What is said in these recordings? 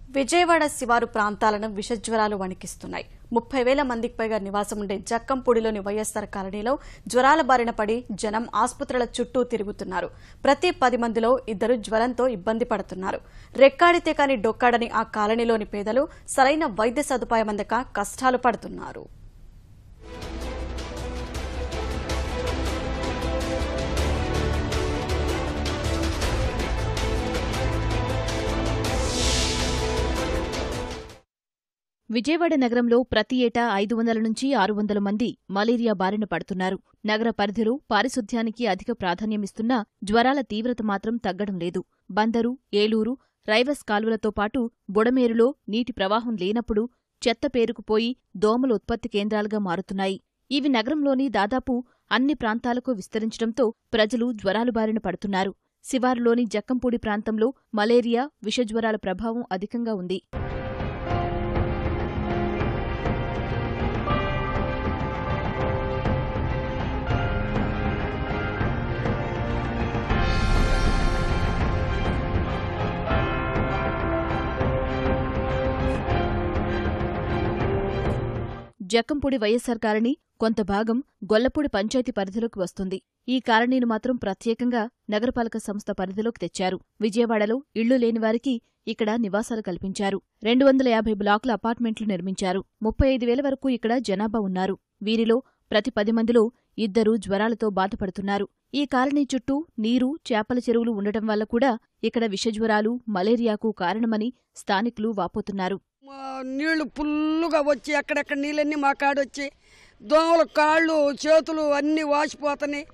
విజయవాడ శివారు ప్రాంతాలను విషజ్వరాలు వణికిస్తున్నాయి. 30,000 మందికి పైగా నివాసం ఉండే జక్కంపూడిలోని వైఎస్ఆర్ కాలనీలో జ్వరాల బారిన పడి జనం ఆసుపత్రుల చుట్టూ తిరుగుతున్నారు. ప్రతి 10 మందిలో 2 జ్వరంతో ఇబ్బంది పడుతున్నారు. రెక్కాడితే కాని డొక్కాడని ఆ కాలనీలోని పేదలు సరైన వైద్య సదుపాయం అందక కష్టాలు పడుతున్నారు. విజయవాడ నగరంలో ప్రతి ఏటా 500 నుంచి 600 మంది మలేరియా బారిన పడుతున్నారు. నగర పరిధిలో పారిశుధ్యానికి అధిక ప్రాధాన్యమిస్తున్నా జ్వరాల తీవ్రత మాత్రం తగ్గడం లేదు. బందరు, ఏలూరు, రైవస్ కాలువలతో పాటు బుడమేరులో నీటి ప్రవాహం లేనప్పుడు చెత్త పేరుకుపోయి దోమల ఉత్పత్తి కేంద్రాలుగా మారుతున్నాయి. ఇవి నగరంలోని దాదాపు అన్ని ప్రాంతాలకు విస్తరించడంతో ప్రజలు జ్వరాలు బారిన పడుతున్నారు. శివారులోని జక్కంపూడి ప్రాంతంలో మలేరియా, విషజ్వరాల ప్రభావం అధికంగా ఉంది. జక్కంపూడి వైఎస్సార్ కాలనీ కొంత భాగం గొల్లపూడి పంచాయతీ పరిధిలోకి వస్తుంది. ఈ కాలనీని మాత్రం ప్రత్యేకంగా నగరపాలక సంస్థ పరిధిలోకి తెచ్చారు. విజయవాడలో ఇళ్లు లేనివారికి ఇక్కడ నివాసాలు కల్పించారు. 250 బ్లాకుల అపార్ట్మెంట్లు నిర్మించారు. 35,000 వరకు ఇక్కడ జనాభా ఉన్నారు. వీరిలో ప్రతి 10 మందిలో 2 జ్వరాలతో బాధపడుతున్నారు. ఈ కాలనీ చుట్టూ నీరు, చేపల చెరువులు ఉండటం వల్ల కూడా ఇక్కడ విషజ్వరాలు, మలేరియాకు కారణమని స్థానికులు వాపోతున్నారు. నీళ్లు ఫుల్లుగా వచ్చి ఎక్కడెక్కడ నీళ్ళన్నీ మా కాడొచ్చి దోమలు కాళ్ళు చేతులు అన్నీ వాసిపోతున్నాయి,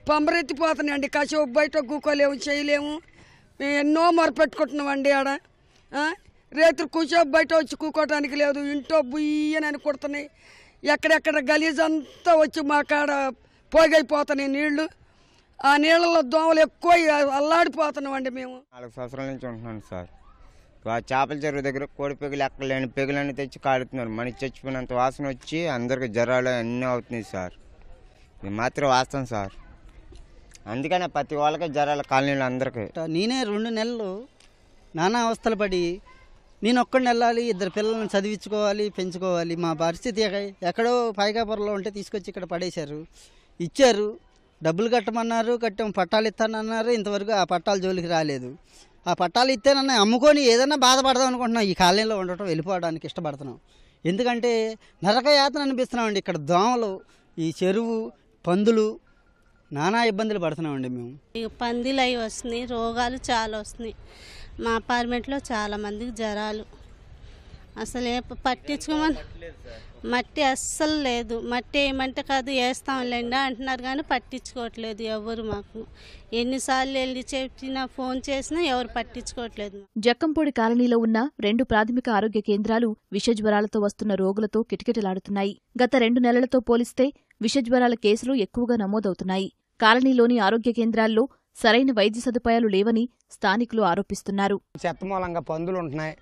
పంబరెత్తిపోతున్నాయి అండి. కాసేపు బయట కూకోలేము, చేయలేము. మేము ఎన్నో మొరపెట్టుకుంటున్నామండి. ఆడ రేతులు కూసేపు బయట వచ్చి కూకోవటానికి లేదు. ఇంట్లో బుయ్యనని కొడుతున్నాయి. ఎక్కడెక్కడ గలీజ్ అంతా వచ్చి మా కాడ పోగైపోతున్నాయి నీళ్లు. ఆ నీళ్ళలో దోమలు ఎక్కువ అల్లాడిపోతున్నామండి. మేము 4 సంవత్సరాల నుంచి ఉంటున్నాను సార్. చేపల చెరువు దగ్గర కోడి పెగులు ఎక్కలేని పెగులన్నీ తెచ్చి కాడుతున్నారు. మనకి చచ్చిపోయినంత వాసన వచ్చి అందరికి జ్వరాలు అన్నీ అవుతున్నాయి సార్. ఇది మాత్రం వాస్తవం సార్. అందుకనే ప్రతి వాళ్ళకి జ్వరాలు కాలనీలు అందరికీ. నేనే 2 నెలలు నానా అవస్థలు పడి నేను ఒక్కడిని వెళ్ళాలి, 2 పిల్లల్ని చదివించుకోవాలి, పెంచుకోవాలి. మా పరిస్థితి ఎక్కడో పైకాపురంలో ఉంటే తీసుకొచ్చి ఇక్కడ పడేశారు. ఇచ్చారు, డబ్బులు కట్టమన్నారు, కట్టాం, పట్టాలు ఇస్తానన్నారు. ఇంతవరకు ఆ పట్టాల జోలికి రాలేదు. ఆ పట్టాలు ఇస్తేనన్నా అమ్ముకొని ఏదన్నా బాధపడదాం అనుకుంటున్నాం. ఈ కాలనీలో ఉండటం, వెళ్ళిపోవడానికి ఇష్టపడుతున్నాం. ఎందుకంటే నరక యాతన అనిపిస్తున్నామండి. ఇక్కడ దోమలు, ఈ చెరువు, పందులు, నానా ఇబ్బందులు పడుతున్నామండి మేము. పందులు అవి వస్తున్నాయి, రోగాలు చాలా వస్తున్నాయి. మా అపార్ట్మెంట్లో చాలా మందికి జ్వరాలు. అసలు పట్టించుకోమని మట్టి అస్సలు లేదు. మట్టి వేయమంటే కాదు వేస్తాంలేండి అంటున్నారు కానీ పట్టించుకోవట్లేదు ఎవరు. మాకు ఎన్నిసార్లు వెళ్ళి చెప్పినా, ఫోన్ చేసినా ఎవరు పట్టించుకోవట్లేదు. జక్కంపూడి కాలనీలో ఉన్న 2 ప్రాథమిక ఆరోగ్య కేంద్రాలు విషజ్వరాలతో వస్తున్న రోగులతో కిటకిటలాడుతున్నాయి. గత 2 నెలలతో పోలిస్తే విషజ్వరాల కేసులు ఎక్కువగా నమోదవుతున్నాయి. కాలనీలోని ఆరోగ్య కేంద్రాల్లో సరైన వైద్య సదుపాయాలు లేవని స్థానికులు ఆరోపిస్తున్నారు. చెత్త మూలంగా పందులు ఉంటున్నాయి,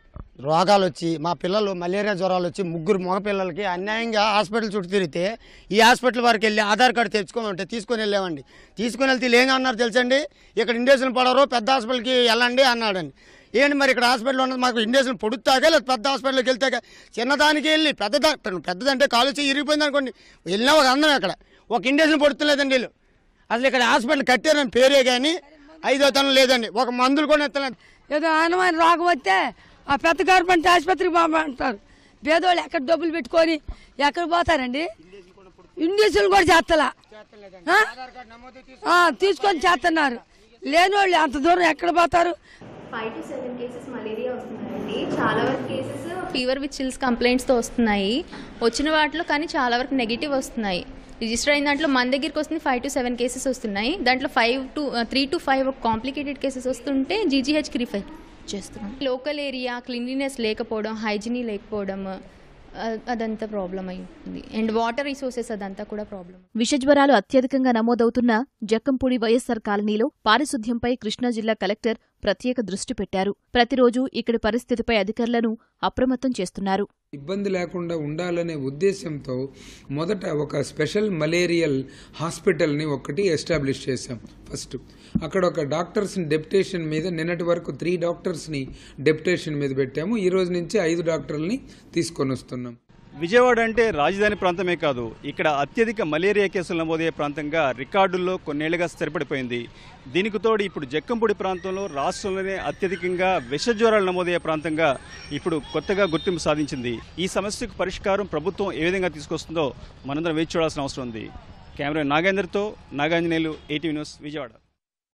రోగాలు వచ్చి మా పిల్లలు మలేరియా జ్వరాలు వచ్చి 3 మగ పిల్లలకి అన్యాయంగా హాస్పిటల్ చుట్టూ తిరిగితే ఈ హాస్పిటల్ వారికి వెళ్ళి ఆధార్ కార్డు తెచ్చుకోమంటే తీసుకొని వెళ్ళామండి. తీసుకొని వెళ్తే ఏం అన్నారు తెలుసండి, ఇక్కడ ఇండేషన్ పడరు, పెద్ద హాస్పిటల్కి వెళ్ళండి అన్నాడండి. ఏంటి మరి ఇక్కడ హాస్పిటల్ ఉన్నది మాకు ఇండేషన్ పొడుతాగా లేదా పెద్ద హాస్పిటల్కి వెళ్తే చిన్నదానికి వెళ్ళి పెద్దదంటే కాలు ఇరిగిపోయింది అనుకోండి, వెళ్ళినా ఒక అందం. అక్కడ ఒక ఇండేషన్ పొడుతులేదండి వీళ్ళు. అసలు ఇక్కడ హాస్పిటల్ కట్టారని పేరే కానీ 5వ తనం లేదండి. ఒక మందులు కూడా ఎత్తలేదు. ఏదో అనుమానం రోగం వస్తే ఆ పెద్ద గవర్నమెంట్ ఆసుపత్రికి అంటారు. పేదోళ్ళు ఎక్కడ డబ్బులు పెట్టుకొని ఎక్కడ పోతారండి. ఇండియన్లు కూడా చేస్తలా తీసుకొని చేస్తున్నారు. లేని వాళ్ళు అంత దూరం ఎక్కడ పోతారు. 5 to 7 కేసెస్ మలేరియా వస్తున్నాయండి. చాలా వరకు కేసెస్ ఫీవర్ విత్ చిల్స్ కంప్లైంట్స్తో వస్తున్నాయి. వచ్చిన వాటిలో కానీ చాలా వరకు నెగిటివ్ వస్తున్నాయి. రిజిస్టర్ అయిన దాంట్లో మన దగ్గరికి వస్తుంది 5 to 7 కేసెస్ వస్తున్నాయి. దాంట్లో 3 to 5 కాంప్లికేటెడ్ కేసెస్ వస్తుంటే జీజీహెచ్కి రిఫర్ చేస్తున్నాం. లోకల్ ఏరియా క్లీన్లీనెస్ లేకపోవడం, హైజీనీ లేకపోవడం, అదంతా ప్రాబ్లం అయింది. అండ్ వాటర్ రిసోర్సెస్ అదంతా కూడా ప్రాబ్లం. విషజ్వరాలు అత్యధికంగా నమోదవుతున్న జక్కంపూడి వైఎస్సార్ కాలనీలో పారిశుధ్యంపై కృష్ణా జిల్లా కలెక్టర్ ప్రత్యేక దృష్టి పెట్టారు. ప్రతిరోజు ఇక్కడి పరిస్థితిపై అధికారులను అప్రమత్తం చేస్తున్నారు. ఇబ్బంది లేకుండా ఉండాలనే ఉద్దేశంతో మొదట ఒక స్పెషల్ మలేరియల్ హాస్పిటల్ని ఒకటి ఎస్టాబ్లిష్ చేశాం. ఫస్ట్ అక్కడ ఒక డాక్టర్స్ని డెప్యుటేషన్ మీద నిన్నటి వరకు 3 డాక్టర్స్ని డెప్యుటేషన్ మీద పెట్టాము. ఈ రోజు నుంచి 5 డాక్టర్లని తీసుకొని వస్తున్నాం. విజయవాడ అంటే రాజధాని ప్రాంతమే కాదు, ఇక్కడ అత్యధిక మలేరియా కేసులు నమోదయ్యే ప్రాంతంగా రికార్డుల్లో కొన్నేళ్లుగా స్థిరపడిపోయింది. దీనికి తోడు ఇప్పుడు జక్కంపూడి ప్రాంతంలో రాష్ట్రంలోనే అత్యధికంగా విషజ్వరాలు నమోదయ్యే ప్రాంతంగా ఇప్పుడు కొత్తగా గుర్తింపు సాధించింది. ఈ సమస్యకు పరిష్కారం ప్రభుత్వం ఏ విధంగా తీసుకొస్తుందో మనందరం వేచి చూడాల్సిన అవసరం ఉంది. కెమెరా నాగేందర్తో నాగాంజనేయులు, ATV న్యూస్, విజయవాడ.